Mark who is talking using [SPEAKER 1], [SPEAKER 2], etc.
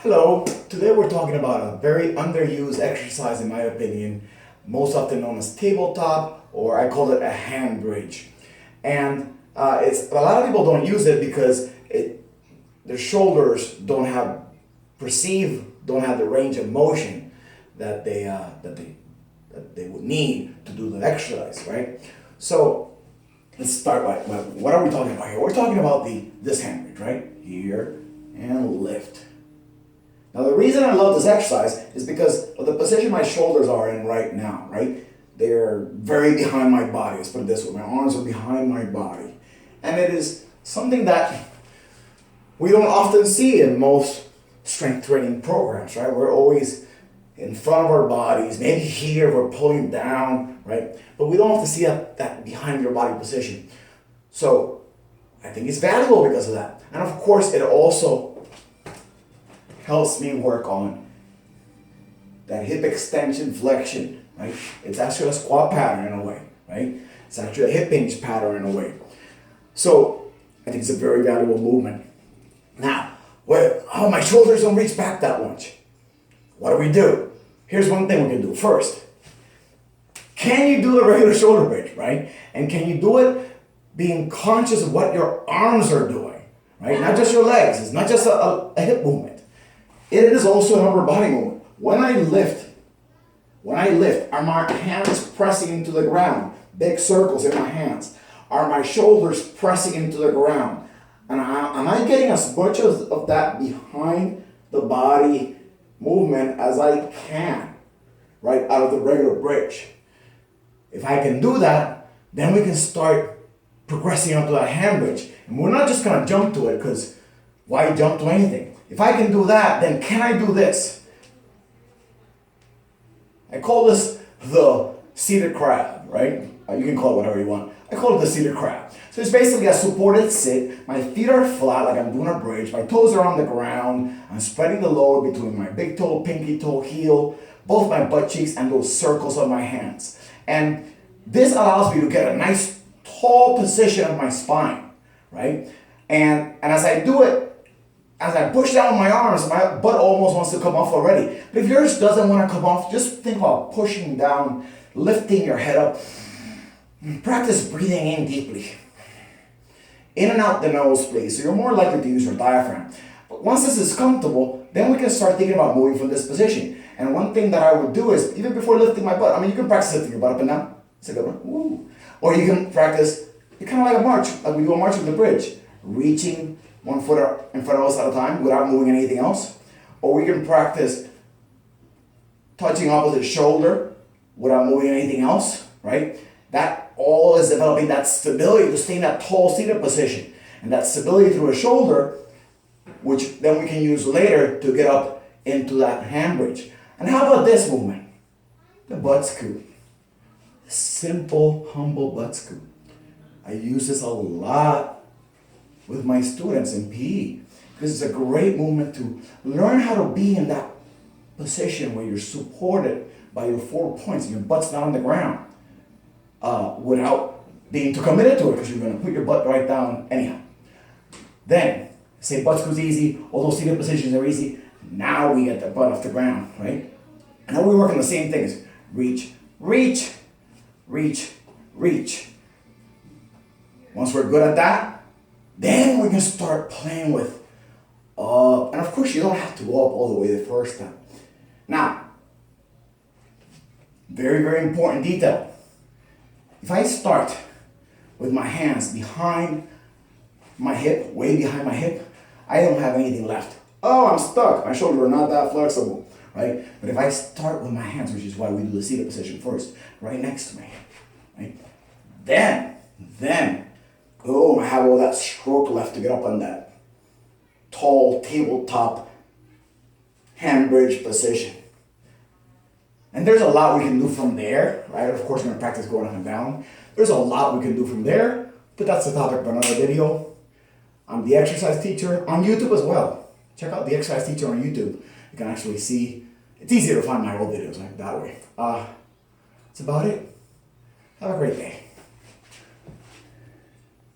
[SPEAKER 1] Hello, today we're talking about a very underused exercise in my opinion, most often known as tabletop, or I call it a hand bridge. And it's a lot of people don't use it because their shoulders don't have the range of motion that they would need to do the exercise, right? So let's start by what are we talking about here? We're talking about this hand bridge, right? Here and lift. Now the reason I love this exercise is because of the position my shoulders are in right now, right? They're very behind my body, let's put it this way. My arms are behind my body. And it is something that we don't often see in most strength training programs, right? We're always in front of our bodies, maybe here we're pulling down, right? But we don't have to see that behind your body position. So I think it's valuable because of that. And of course it also helps me work on that hip extension flexion, right? It's actually a squat pattern in a way, right? It's actually a hip hinge pattern in a way. So I think it's a very valuable movement. Now, my shoulders don't reach back that much. What do we do? Here's one thing we can do. First, can you do the regular shoulder bridge, right? And can you do it being conscious of what your arms are doing, right? Not just your legs. It's not just a hip movement. It is also an upper body movement. When I lift, are my hands pressing into the ground? Big circles in my hands. Are my shoulders pressing into the ground? And am I getting as much of that behind the body movement as I can, right, out of the regular bridge? If I can do that, then we can start progressing onto that hand bridge. And we're not just going to jump to it, because why jump to anything? If I can do that, then can I do this? I call this the seated crab, right? You can call it whatever you want. I call it the seated crab. So it's basically a supported sit. My feet are flat like I'm doing a bridge. My toes are on the ground. I'm spreading the load between my big toe, pinky toe, heel, both my butt cheeks, and those circles of my hands. And this allows me to get a nice tall position of my spine, right? And as I do it, as I push down my arms, my butt almost wants to come off already. But if yours doesn't want to come off, just think about pushing down, lifting your head up. Practice breathing in deeply. In and out the nose, please. So you're more likely to use your diaphragm. But once this is comfortable, then we can start thinking about moving from this position. And one thing that I would do is, even before lifting my butt, you can practice lifting your butt up and down. It's a good one. Woo. Or you can practice, it's kind of like a march, like we do a march with the bridge. Reaching one foot in front of us at a time without moving anything else. Or we can practice touching opposite shoulder without moving anything else, right? That all is developing that stability to stay in that tall seated position. And that stability through a shoulder, which then we can use later to get up into that hand bridge. And how about this movement? The butt scoop. Simple, humble butt scoop. I use this a lot with my students in PE, because it's a great movement to learn how to be in that position where you're supported by your 4 points and your butt's not on the ground, without being too committed to it, because you're going to put your butt right down anyhow. Then, say butt scoop's easy, all those seated positions are easy. Now we get the butt off the ground, right? And now we work on the same things. Reach, reach, reach, reach. Once we're good at that, then we can start playing with up. And of course, you don't have to go up all the way the first time. Now, very, very important detail. If I start with my hands behind my hip, way behind my hip, I don't have anything left. Oh, I'm stuck. My shoulders are not that flexible, right? But if I start with my hands, which is why we do the seated position first, right next to me, right? Then, oh, I have all that stroke left to get up on that tall tabletop hand bridge position. And there's a lot we can do from there, right? Of course, we're going to practice going up and down. There's a lot we can do from there, but that's the topic of another video. I'm the exercise teacher on YouTube as well. Check out the exercise teacher on YouTube. You can actually see, it's easier to find my old videos like that way. That's about it. Have a great day.